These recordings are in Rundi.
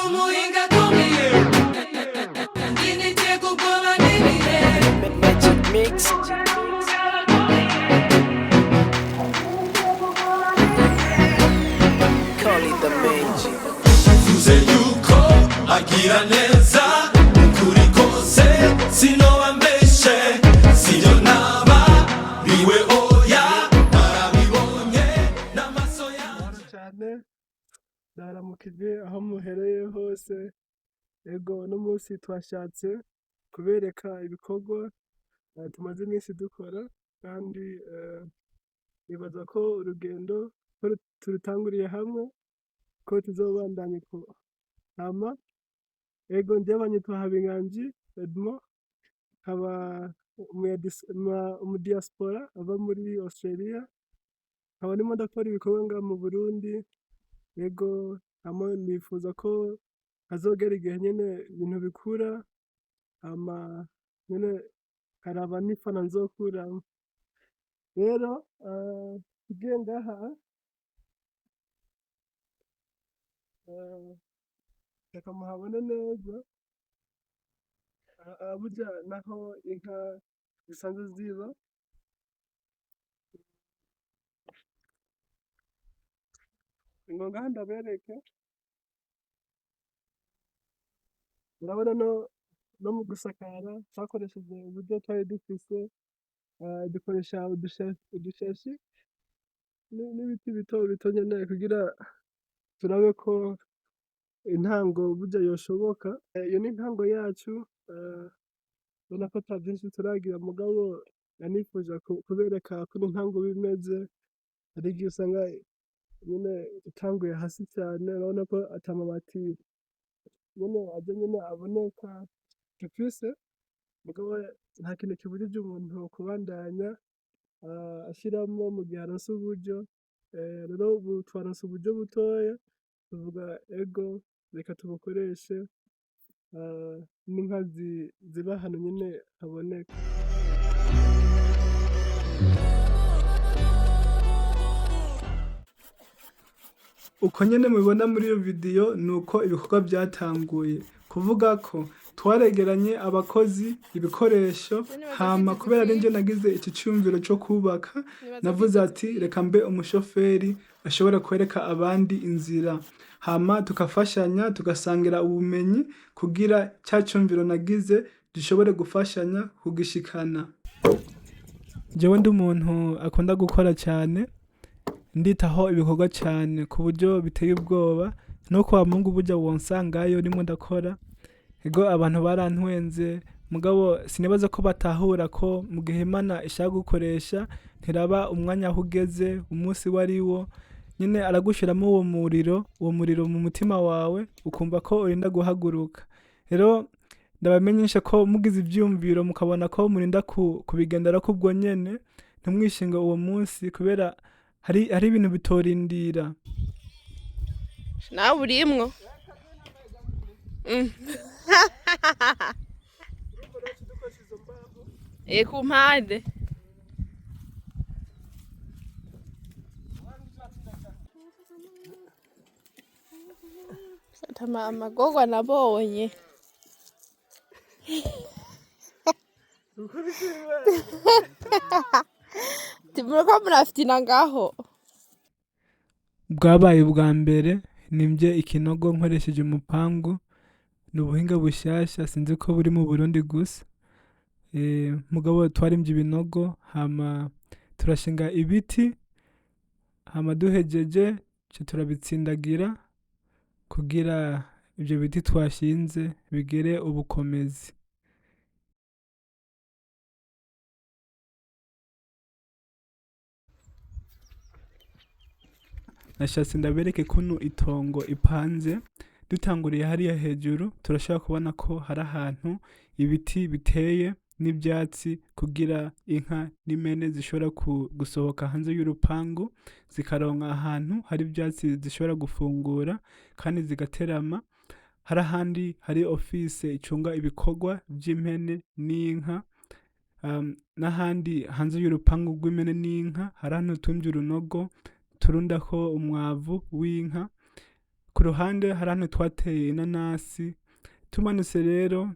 umuhinga akomeye ndinite kugoba n'ibihe Magic Mix. Call it the magic. uze yuko agira neza ukuri kose sinoba mbeshe sibyo naba biwe oya narabibonye n'amaso yanjye cyane ndaramukije aho muhereye hose. Ego no munsi twashatse kubereka ibikorwa tumaze iminsi dukora, kandi nibaza ko urugendo ko turutanguriye hamwe ko tuzobandanya ko hama. Ego njyewe banyitwa Habinganji Edmund, nkaba umudiaspora ava muri Australia, nkaba ndimo ndakora ibikorwa ngaha mu Burundi. Ego hama nifuza ko hazogera igihe nyene ibintu bikura, hama nyene karaba n'ifana nzokuramwo. Rero tugiye ngaha reka muhabone neza burya naho inka zisanzwe ziba. Ngo ngaha ndabereke, urabona no mu gusakara twakoresheje uburyo twari dufise, dukoresha udushashi n'ibiti bito bito nyene kugira turabe ko intango burya yoshoboka. Iyo ni intango yacu, ubona ko ata vyinshi turagira, mugabo nanifuza kubereka ko intango bimeze. Hari igihe usanga nyene itanguye hasi cyane, urabona ko ata mabati nyene aje nyene aboneka dufise, mugabo nta kintu kibujije umuntu kubandanya ashiramwo mu gihe aronse uburyo. Rero ubu twaronse uburyo butoya, tuvuga ego reka tubukoreshe, n'inka ziba hano nyene haboneka. Uko nyene mubibona muri iyo video nuko ibikorwa byatanguye, kuvuga ko twaregeranye abakozi, ibikoresho, hama kubera ari nje nagize iki cyumviro cyo kubaka, navuze ati reka mbe umushoferi ashobora kwereka abandi inzira, hama tukafashanya tugasangira ubumenyi kugira cya cyumviro nagize dushobore gufashanya kugishikana. Jewe ndi umuntu akunda gukora cyane, nditaho ibikorwa cyane ku buryo biteye ubwoba, no kwa Mungu burya wonsangayo ndimo ndakora. Ego abantu barantwenze, mugabo sinibaza ko batahura ko mu gihe Imana ishaka gukoresha ntiraba umwanya aho ugeze, umunsi wariwo nyene aragushiramo uwo muriro mu mutima wawe, ukumva ko urinda guhaguruka. Rero ndabamenyesha ko mugize ivyumviro mukabona ko murinda kubigendera ko ubwo nyene, ntimwishinga uwo munsi kubera hari ibintu bitorindira. Nawe urimwo? Ku mpande amagorwa nabonye. Muriko murafitina ngaho. Bwabaye ubwa mbere nimvye ikinogo nkoresheje umupangu, ni ubuhinga bushasha sinzi ko buri mu Burundi gusa. Mugabo twarimvye ibinogo, hama turashinga ibiti, hama duhejeje turabitsindagira kugira ivyo biti twashinze bigere ubukomezi. Nashatse ndabereke kuntu itongo ipanze, dutanguriye hariya hejuru turashobora kubona ko hari ahantu ibiti biteye n'ivyatsi kugira inka n'impene zishobora gusohoka hanze y'urupangu, zikaronka ahantu hari ivyatsi zishobora gufungura kandi zigaterama. Hari ahandi hari office icunga ibikorwa vy'impene n'inka, n'ahandi hanze y'urupangu rw'impene n'inka hari ahantu tumvye urunogo turundako umwavu w'inka. ku ruhande hari ahantu twateye inanasi. Tumanutse rero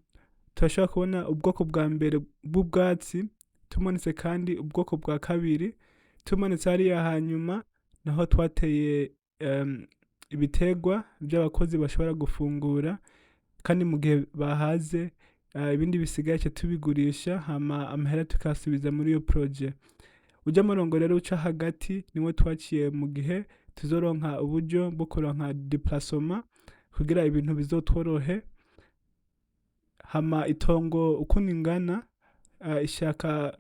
turashobora kubona ubwoko bwa mbere bw'ubwatsi, tumanutse kandi ubwoko bwa kabiri, tumanutse hariya hanyuma naho twateye ibiterwa by'abakozi bashobora gufungura kandi mu gihe bahaze, ibindi bisigaye tubigurisha hama amahera tukasubiza muri iyo projet. Ujya murongo rero uca hagati niwe twaciye mu gihe tuzoronka uburyo bwo kuronka déplacement kugira ibintu bizotworohe. Hama itongo ukuntu ingana, ishaka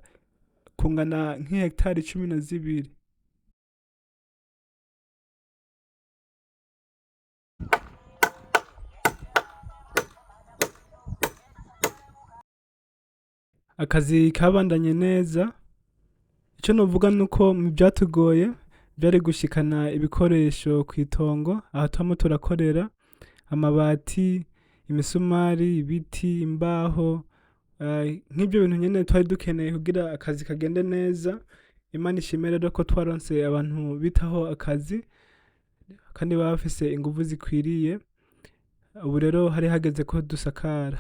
kungana nk'ihegitari 12. Akazi kabandanye neza. Icyo novuga nuko mu byatugoye byari gushikana ibikoresho ku itongo aho twamo turakorera, amabati, imisumari, ibiti, imbaho, nk'ibyo bintu nyene twari dukeneye kugira akazi kagende neza. Imana ishimire rero ko twaronse abantu bitaho akazi kandi baba bafise inguvu zikwiriye. Ubu rero hari hageze ko dusakara.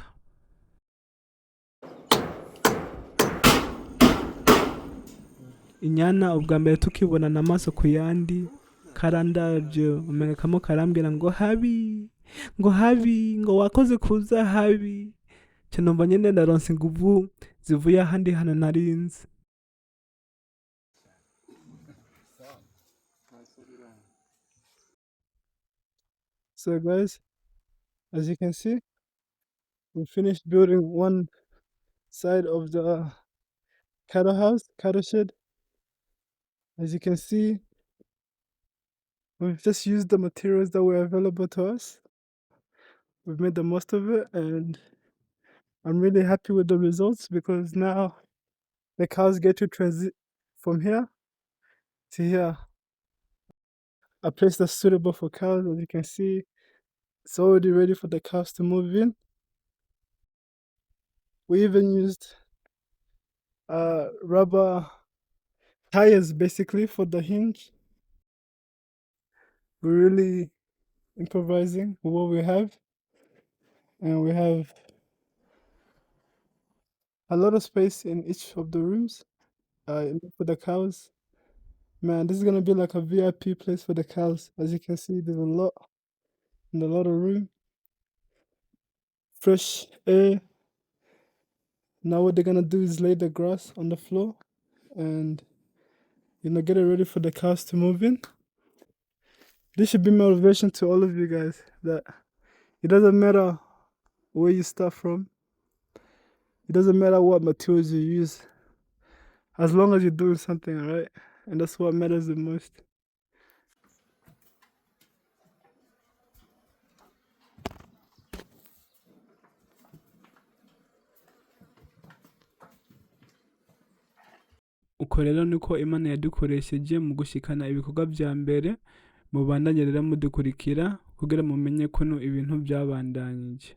Inyana ubwa mbere tukibonana amaso ku yandi, karandavye umenga kamo karambwira ngo habi, ngo habi, ngo wakoze kuza habi. Numva nyene ndaronse inguvu zivuye ahandi hantu narinzi. So guys, as you can see, we finished building one side of the cattle shed. As you can see, we've just used the materials that were available to us. We've made the most of it, and I'm really happy with the results because now the cows get to transit from here to here. A place that's suitable for cows. As you can see, it's already ready for the cows to move in. We even used rubber tires basically for the hinge. We're really improvising with what we have, and we have a lot of space in each of the rooms for the cows. Man, this is gonna be like a VIP place for the cows. As you can see, there's a lot and a lot of room, fresh air. Now what they're gonna do is lay the grass on the floor and get it ready for the cows to move in. This should be motivation to all of you guys that it doesn't matter where you start from, it doesn't matter what materials you use, as long as you're doing something, right? And that's what matters the most. Uko rero niko Imana yadukoresheje mu gushikana ibikorwa bya mbere. Mubandanye rero mudukurikira kugira mumenye kuno ibintu byabandanyije.